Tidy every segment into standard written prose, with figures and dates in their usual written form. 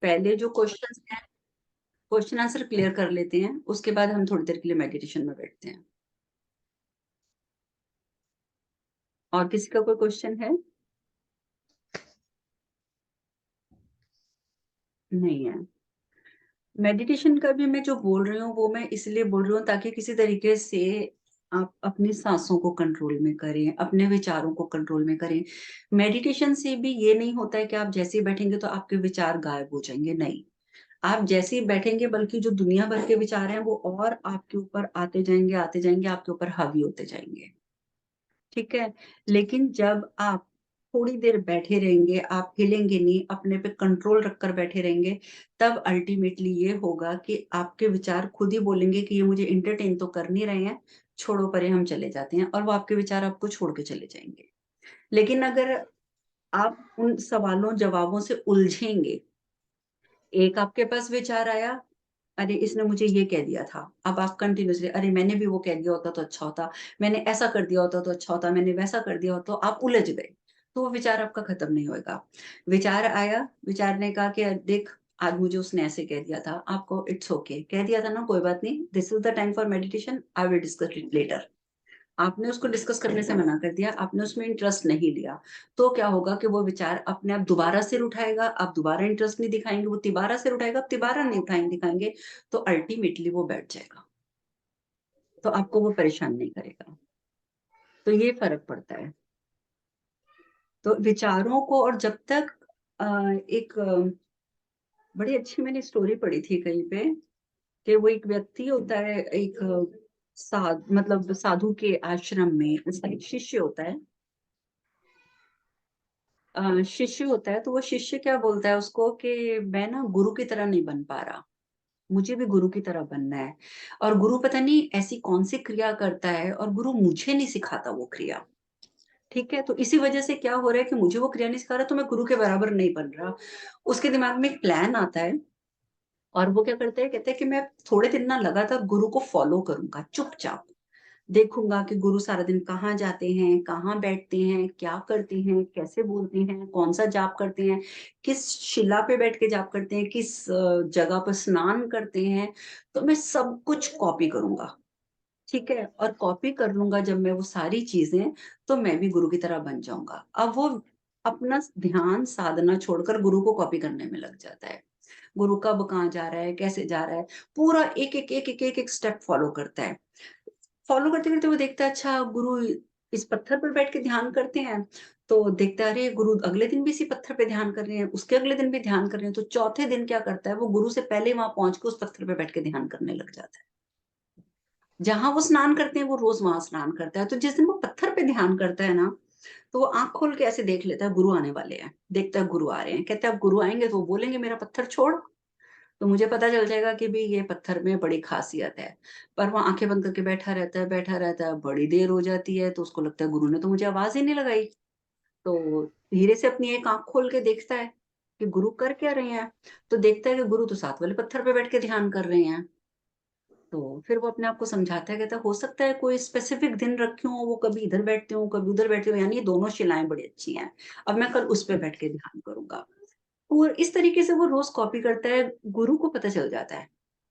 पहले जो क्वेश्चन है, क्वेश्चन आंसर क्लियर कर लेते हैं, उसके बाद हम थोड़ी देर के लिए मेडिटेशन में बैठते हैं। और किसी का कोई क्वेश्चन है? नहीं है। मेडिटेशन का भी मैं जो बोल रही हूँ वो मैं इसलिए बोल रही हूँ ताकि किसी तरीके से आप अपनी सांसों को कंट्रोल में करें, अपने विचारों को कंट्रोल में करें। मेडिटेशन से भी ये नहीं होता है कि आप जैसे ही बैठेंगे तो आपके विचार गायब हो जाएंगे, नहीं। आप जैसे ही बैठेंगे बल्कि जो दुनिया भर के विचार हैं वो और आपके ऊपर आते जाएंगे, आपके ऊपर हावी होते जाएंगे। ठीक है। लेकिन जब आप थोड़ी देर बैठे रहेंगे, आप हिलेंगे नहीं, अपने पे कंट्रोल रखकर बैठे रहेंगे, तब अल्टीमेटली ये होगा कि आपके विचार खुद ही बोलेंगे कि ये मुझे इंटरटेन तो कर नहीं रहे हैं, छोड़ो परे, हम चले जाते हैं, और वो आपके विचार आपको छोड़ के चले जाएंगे। लेकिन अगर आप उन सवालों जवाबों से उलझेंगे, एक आपके पास विचार आया, अरे इसने मुझे ये कह दिया था, अब आप कंटिन्यूसली, अरे मैंने भी वो कह दिया होता तो अच्छा होता, मैंने ऐसा कर दिया होता तो अच्छा होता, मैंने वैसा कर दिया होता, तो आप उलझ गए। तो वो विचार आपका खत्म नहीं होएगा। विचार आया, विचार ने कहा कि देख, आज मुझे उसने ऐसे कह दिया था, आपको इट्स ओके, कह दिया था ना, कोई बात नहीं, this is the time for meditation, I will discuss it later. आपने उसको डिस्कस करने से मना कर दिया, आपने उसमें इंटरेस्ट नहीं लिया, तो क्या होगा कि वो विचार अपने आप दोबारा सिर उठाएगा, आप दोबारा इंटरेस्ट नहीं दिखाएंगे, वो तिबारा सिर उठाएगा, आप तिबारा नहीं उठाएंगे दिखाएंगे, तो अल्टीमेटली वो बैठ जाएगा, तो आपको वो परेशान नहीं करेगा। तो ये फर्क पड़ता है। तो विचारों को, और जब तक एक बड़ी अच्छी मैंने स्टोरी पढ़ी थी कहीं पे, कि वो एक व्यक्ति होता है, एक मतलब साधु के आश्रम में उसका एक शिष्य होता है। शिष्य होता है, तो वो शिष्य क्या बोलता है उसको कि मैं ना गुरु की तरह नहीं बन पा रहा, मुझे भी गुरु की तरह बनना है। और गुरु पता नहीं ऐसी कौन सी क्रिया करता है, और गुरु मुझे नहीं सिखाता वो क्रिया। ठीक है, तो इसी वजह से क्या हो रहा है कि मुझे वो क्रिया नहीं सिखा रहा, तो मैं गुरु के बराबर नहीं बन रहा। उसके दिमाग में एक प्लान आता है, और वो क्या करते हैं, कहते हैं कि मैं थोड़े दिन ना लगातार गुरु को फॉलो करूंगा, चुपचाप देखूंगा कि गुरु सारा दिन कहाँ जाते हैं, कहाँ बैठते हैं, क्या करते हैं, कैसे बोलते हैं, कौन सा जाप करते हैं, किस शिला पे बैठ के जाप करते हैं, किस जगह पर स्नान करते हैं। तो मैं सब कुछ कॉपी करूंगा। ठीक है, और कॉपी कर लूंगा जब मैं वो सारी चीजें, तो मैं भी गुरु की तरह बन जाऊंगा। अब वो अपना ध्यान साधना छोड़कर गुरु को कॉपी करने में लग जाता है। गुरु कब कहाँ जा रहा है, कैसे जा रहा है, पूरा एक एक स्टेप फॉलो करता है। फॉलो करते करते वो देखता है, अच्छा गुरु इस पत्थर पर बैठ के ध्यान करते हैं, तो देखता है अरे गुरु अगले दिन भी इसी पत्थर पे ध्यान कर रहे हैं, उसके अगले दिन भी ध्यान कर रहे हैं, तो चौथे दिन क्या करता है, वो गुरु से पहले वहां पहुंच के उस पत्थर पे बैठ के ध्यान करने लग जाता है। जहां वो स्नान करते हैं वो रोज वहां स्नान करता है, तो जिस दिन वो पत्थर पे ध्यान करता है ना, तो वो आंख खोल के ऐसे देख लेता है गुरु आने वाले हैं, देखता है गुरु आ रहे हैं, कहता है अब गुरु आएंगे तो वो बोलेंगे मेरा पत्थर छोड़, तो मुझे पता चल जाएगा कि भी ये पत्थर में बड़ी खासियत है। पर वो आंखें बंद करके बैठा रहता है, बैठा रहता है, बड़ी देर हो जाती है, तो उसको लगता है गुरु ने तो मुझे आवाज ही नहीं लगाई। तो धीरे से अपनी एक आंख खोल के देखता है कि गुरु कर क्या रहे हैं, तो देखता है कि गुरु तो साथ वाले पत्थर पे बैठ के ध्यान कर रहे हैं। तो फिर वो अपने आप को समझाता है, कहता है हो सकता है कोई स्पेसिफिक दिन रखे हो, वो कभी इधर बैठते हो कभी उधर बैठते हो, यानी ये दोनों शिलाएं बड़ी अच्छी हैं, अब मैं कल उस पे बैठ के ध्यान करूंगा। और इस तरीके से वो रोज कॉपी करता है। गुरु को पता चल जाता है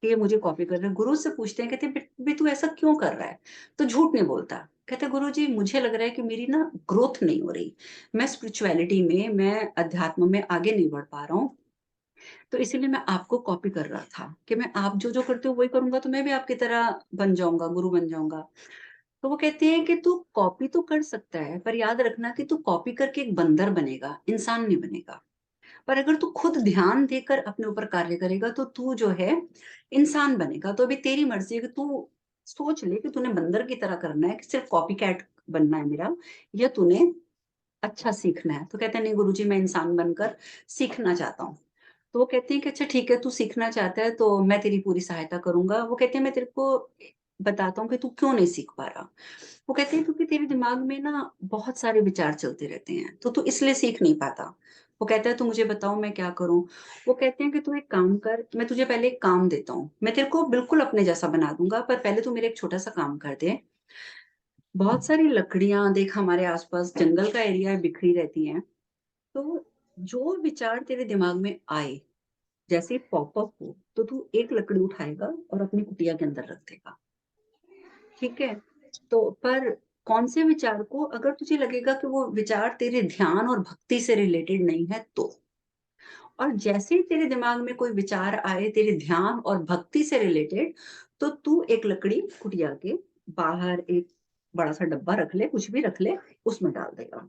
कि ये मुझे कॉपी कर रहा है। गुरु से पूछते हैं, कहते हैं भी तू ऐसा क्यों कर रहा है, तो झूठ नहीं बोलता। कहते हैं गुरु जी मुझे लग रहा है कि मेरी ना ग्रोथ नहीं हो रही, मैं स्पिरिचुअलिटी में, मैं अध्यात्म में आगे नहीं बढ़ पा रहा हूँ, तो इसीलिए मैं आपको कॉपी कर रहा था कि मैं आप जो जो करते हो वही करूंगा, तो मैं भी आपकी तरह बन जाऊंगा, गुरु बन जाऊंगा। तो वो कहते हैं कि तू कॉपी तो कर सकता है, पर याद रखना कि तू कॉपी करके एक बंदर बनेगा, इंसान नहीं बनेगा। पर अगर तू खुद ध्यान देकर अपने ऊपर कार्य करेगा तो तू जो है इंसान बनेगा। तो अभी तेरी मर्जी है कि तू सोच ले कि तूने बंदर की तरह करना है, कि सिर्फ कॉपी कैट बनना है मेरा, या तूने अच्छा सीखना है। तो कहते हैं नहीं गुरुजी मैं इंसान बनकर सीखना चाहता हूँ। तो वो कहते हैं कि अच्छा ठीक है, तू सीखना चाहता है तो मैं तेरी पूरी सहायता करूंगा। वो कहते हैं मैं तेरे को बताता हूँ कि तू क्यों नहीं सीख पा रहा। वो कहते हैं क्योंकि तेरे दिमाग में ना बहुत सारे विचार चलते रहते हैं, तो तू इसलिए सीख नहीं पाता। वो कहता है तू मुझे बताओ मैं क्या करूं। वो कहते हैं कि तू एक काम कर, मैं तुझे पहले एक काम देता हूँ, मैं तेरे को बिल्कुल अपने जैसा बना दूंगा, पर पहले तू मेरे एक छोटा सा काम कर दे। बहुत सारी लकड़ियां देख, हमारे आसपास जंगल का एरिया है, बिखरी रहती हैं, तो जो विचार तेरे दिमाग में आए जैसे पॉपअप हो तो तू एक लकड़ी उठाएगा और अपनी कुटिया के अंदर रख देगा, ठीक है? तो पर कौन से विचार को, अगर तुझे लगेगा कि वो विचार तेरे ध्यान और भक्ति से रिलेटेड नहीं है तो, और जैसे ही तेरे दिमाग में कोई विचार आए तेरे ध्यान और भक्ति से रिलेटेड, तो तू एक लकड़ी कुटिया के बाहर एक बड़ा सा डब्बा रख ले, कुछ भी रख ले, उसमें डाल देगा।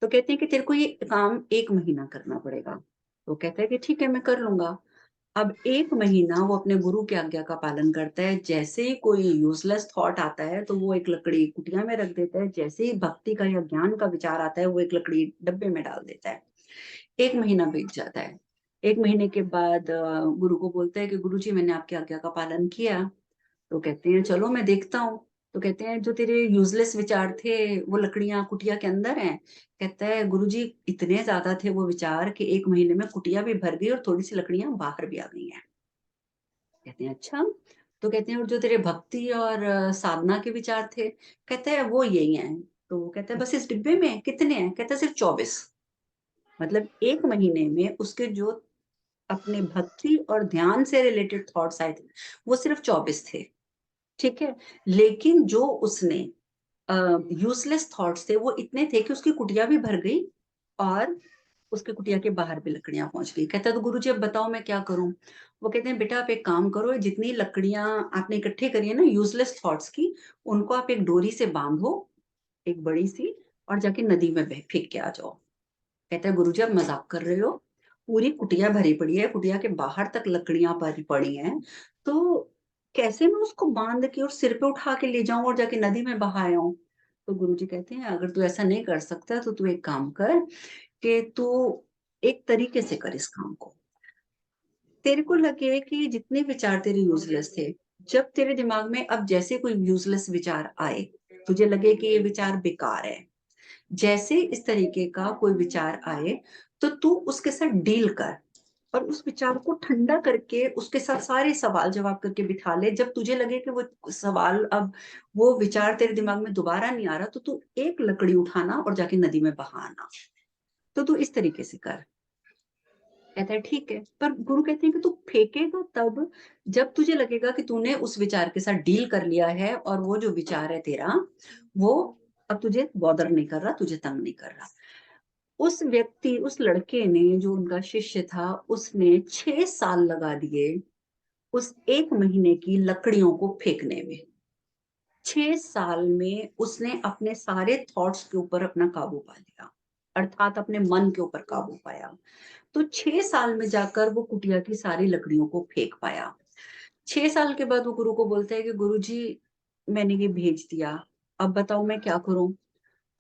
तो कहते हैं कि तेरे को ये काम 1 महीना करना पड़ेगा। तो कहता है कि ठीक है, मैं कर लूँगा। अब 1 महीना वो अपने गुरु की आज्ञा का पालन करता है। जैसे ही कोई यूज़लेस थॉट आता है, तो वो एक लकड़ी कुटिया में रख देता है। जैसे ही भक्ति का या ज्ञान का विचार आता है, वो एक लकड़ी डब्बे में डाल देता है। 1 महीना बीत जाता है। 1 महीने के बाद गुरु को बोलता है कि गुरुजी, मैंने आपकी आज्ञा का पालन किया। तो कहते हैं चलो मैं देखता हूँ। तो कहते हैं जो तेरे यूज़लेस विचार थे वो लकड़ियाँ कुटिया के अंदर हैं। कहता है गुरुजी, इतने ज़्यादा थे वो विचार कि 1 महीने में कुटिया भी भर गई और थोड़ी-सी लकड़ियाँ बाहर भी आ गई हैं। कहते हैं अच्छा? तो कहते हैं और जो तेरे भक्ति और साधना के विचार थे? कहता है वो यही हैं। तो वो कहता है बस इस डिब्बे में? कितने हैं? कहता है सिर्फ 24। मतलब 1 महीने में उसके जो अपने भक्ति और ध्यान से रिलेटेड थॉट्स आए थे, वो सिर्फ 24 थे, ठीक है? लेकिन जो उसने यूज़लेस थॉट्स थे, वो इतने थे कि उसकी कुटिया भी भर गई और उसकी कुटिया के बाहर भी लकड़ियाँ पहुँच गई। कहता है तो गुरुजी अब बताओ मैं क्या करूँ? वो कहते हैं बेटा आप एक काम करो, जितनी लकड़ियाँ आपने इकट्ठी करी है ना यूज़लेस थॉट्स की, उनको आप एक डोरी से बाँधो, एक बड़ी-सी, और जाके नदी में बह फेंक के आ जाओ। कहता है गुरुजी आप मज़ाक कर रहे हो? पूरी कुटिया भरी पड़ी है, कुटिया के बाहर तक लकड़ियाँ भरी पड़ी हैं, तो कैसे मैं उसको बाँध के और सिर पे उठा के ले जाऊँ और जाके नदी में बहा आऊँ? तो गुरुजी कहते हैं अगर तू ऐसा नहीं कर सकता तो तू एक काम कर कि तू एक तरीके से कर इस काम को। तेरे को लगे कि जितने विचार तेरे यूज़लेस थे, जब तेरे दिमाग में अब जैसे कोई यूज़लेस विचार आए, तुझे लगे कि ये विचार बेकार है, जैसे इस तरीके का कोई विचार आए, तो तू उसके साथ डील कर और उस विचार को ठंडा करके उसके साथ सारे सवाल-जवाब करके बिठा ले। जब तुझे लगे कि वो सवाल अब वो विचार तेरे दिमाग में दोबारा नहीं आ रहा, तो तू एक लकड़ी उठाना और जाके नदी में बहा आना। तो तू इस तरीके से कर। कहता है ठीक है, पर गुरु कहते हैं कि तू फेंकेगा तब जब तुझे लगेगा कि तूने उस विचार के साथ डील कर लिया है और वो जो विचार है तेरा, वो अब तुझे बॉदर नहीं कर रहा, तुझे तंग नहीं कर रहा। उस व्यक्ति, उस लड़के ने, जो उनका शिष्य था, उसने 6 साल लगा दिए उस 1 महीने की लकड़ियों को फेंकने में। 6 साल में उसने अपने सारे थॉट्स के ऊपर अपना काबू पा लिया, अर्थात अपने मन के ऊपर काबू पाया। तो 6 साल में जाकर वो कुटिया की सारी लकड़ियों को फेंक पाया। 6 साल के बाद वो गुरु को बोलता है कि गुरुजी, मैंने ये भेज दिया, अब बताओ मैं क्या करूँ?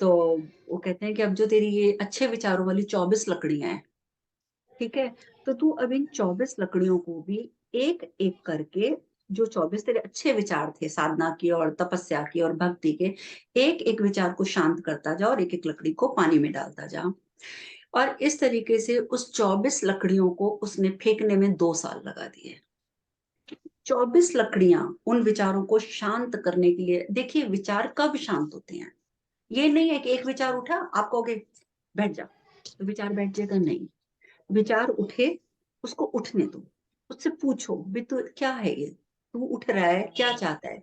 तो वो कहते हैं कि अब जो तेरी ये अच्छे विचारों वाली 24 लकड़ियाँ हैं, ठीक है? तो तू अब इन 24 लकड़ियों को भी एक-एक करके, जो 24 तेरे अच्छे विचार थे साधना की और तपस्या की और भक्ति के, एक-एक विचार को शांत करता जा और एक-एक लकड़ी को पानी में डालता जा। और इस तरीके से उस 24 लकड़ियों को उसने फेंकने में 2 साल लगा दिए। 24 लकड़ियाँ उन विचारों को शांत करने के लिए। देखिए विचार कब शांत होते हैं? ये नहीं है कि एक विचार उठा, आप कहोगे बैठ जा, तो विचार बैठ जाएगा, नहीं। विचार उठे, उसको उठने दो। उससे पूछो, "बे तू क्या है ये? तू उठ रहा है, क्या चाहता है?"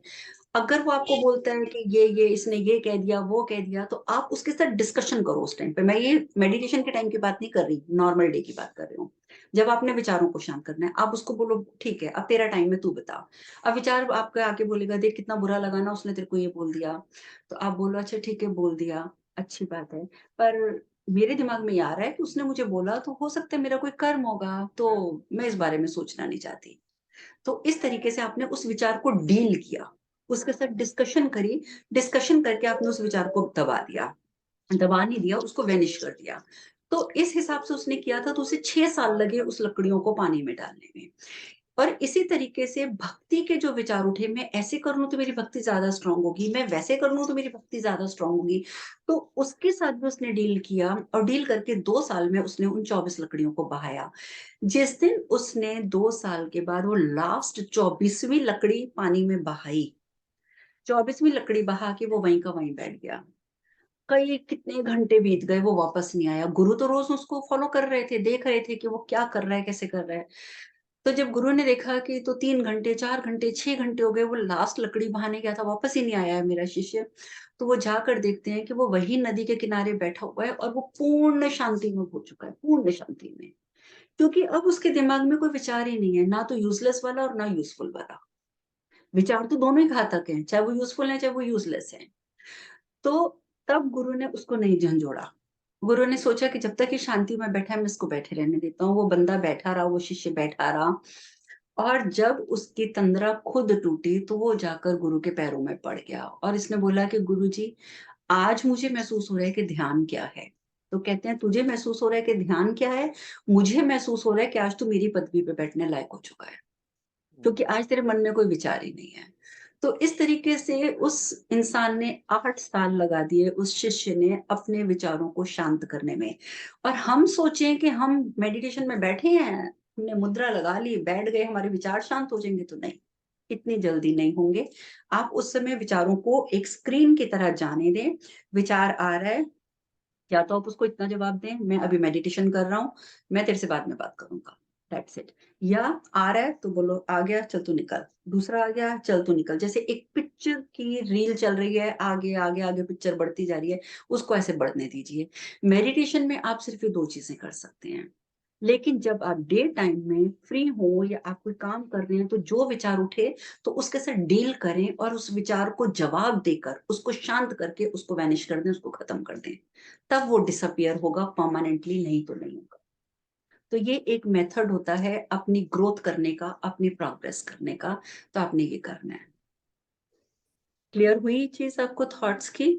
अगर वो आपको बोलता है कि ये इसने ये कह दिया, वो कह दिया, तो आप उसके साथ डिस्कशन करो उस टाइम पे। मैं ये मेडिटेशन के टाइम की बात नहीं कर रही, नॉर्मल डे की बात कर रही हूँ। जब आपने विचारों को शांत करना है, आप उसको बोलो, "ठीक है, अब तेरा टाइम है, तू बता।" अब विचार आपके आके बोलेगा, "देख कितना बुरा लगा ना, उसने तेरे को ये बोल दिया।" तो आप बोलो, "अच्छा ठीक है, बोल दिया, अच्छी बात है। पर मेरे दिमाग में ये आ रहा है कि उसने मुझे बोला तो हो सकता है मेरा कोई कर्म होगा, तो मैं इस बारे में सोचना नहीं चाहती।" तो इस तरीके से आपने उस विचार को डील किया, उसके साथ डिस्कशन करी, डिस्कशन करके आपने उस विचार को दबा नहीं दिया, उसको वैनिश कर दिया। तो इस हिसाब से उसने किया था, तो उसे 6 साल लगे उस लकड़ियों को पानी में डालने में। और इसी तरीके से भक्ति के जो विचार उठे, मैं ऐसे कर लूँ तो मेरी भक्ति ज़्यादा स्ट्रॉन्ग होगी, मैं वैसे कर लूँ तो मेरी भक्ति ज़्यादा स्ट्रॉन्ग होगी। तो उसके साथ भी उसने डील किया और डील करके 2 साल में उसने उन 24 लकड़ियों को बहाया। जिस दिन उसने 2 साल के बाद वो लास्ट 24वीं लकड़ी पानी में बहाई, 24वीं लकड़ी बहा के वो वहीं का वहीं बैठ गया। कई कितने घंटे बीत गए, वो वापस नहीं आया। गुरु तो रोज उसको फॉलो कर रहे थे, देख रहे थे कि वो क्या कर रहा है, कैसे कर रहा है। तो जब गुरु ने देखा कि तो 3 घंटे, 4 घंटे, 6 घंटे हो गए, वो लास्ट लकड़ी बहाने गया था, वापस ही नहीं आया है मेरा शिष्य। तो वो जाकर देखते हैं कि वो वही नदी के किनारे बैठा हुआ है और वो पूर्ण शांति में हो चुका है, पूर्ण शांति में। क्योंकि अब उसके दिमाग में कोई विचार ही नहीं है, ना तो यूजलेस वाला और ना यूजफुल वाला। विचार तो दोनों ही घातक हैं, चाहे वो यूजफुल है, चाहे वो यूजलेस है। तो तब गुरु ने उसको नहीं झंझोड़ा। गुरु ने सोचा कि जब तक ये शांति में बैठा है, मैं इसको बैठे रहने देता हूँ। वो बंदा बैठा रहा, वो शिष्य बैठा रहा। और जब उसकी तंद्रा खुद टूटी, तो वो जाकर गुरु के पैरों में पड़ गया और इसने बोला कि गुरु जी, आज मुझे महसूस हो रहा है कि ध्यान क्या है। तो कहते हैं, तुझे महसूस हो रहा है कि ध्यान क्या है? मुझे महसूस हो रहा है कि आज तू मेरी पदवी पे बैठने लायक हो चुका है, क्योंकि आज तेरे मन में कोई विचार ही नहीं है। तो इस तरीके से उस इंसान ने 8 साल लगा दिए, उस शिष्य ने अपने विचारों को शांत करने में। और हम सोचें कि हम मेडिटेशन में बैठे हैं, हमने मुद्रा लगा ली, बैठ गए, हमारे विचार शांत हो जाएंगे, तो नहीं, इतनी जल्दी नहीं होंगे। आप उस समय विचारों को एक स्क्रीन की तरह जाने दें। विचार आ रहा है, या तो आप उसको इतना जवाब दें, मैं अभी मेडिटेशन कर रहा हूँ, मैं तेरे से बाद में बात करूंगा, दैट्स इट। या आ रहा है तो बोलो, आ गया, चल तू निकल। दूसरा आ गया, चल तू निकल। जैसे एक पिक्चर की रील चल रही है, आगे आगे आगे पिक्चर बढ़ती जा रही है, उसको ऐसे बढ़ने दीजिए। मेडिटेशन में आप सिर्फ ये 2 चीजें कर सकते हैं। लेकिन जब आप डे टाइम में फ्री हो या आप कोई काम कर रहे हैं, तो जो विचार उठे, तो उसके साथ डील करें और उस विचार को जवाब देकर, उसको शांत करके, उसको वैनिश कर दें, उसको खत्म कर दें। तब वो डिसअपियर होगा परमानेंटली, नहीं तो नहीं होगा। तो ये एक मेथड होता है अपनी ग्रोथ करने का, अपनी प्रोग्रेस करने का। तो आपने ये करना है। क्लियर हुई चीज आपको थॉट्स की?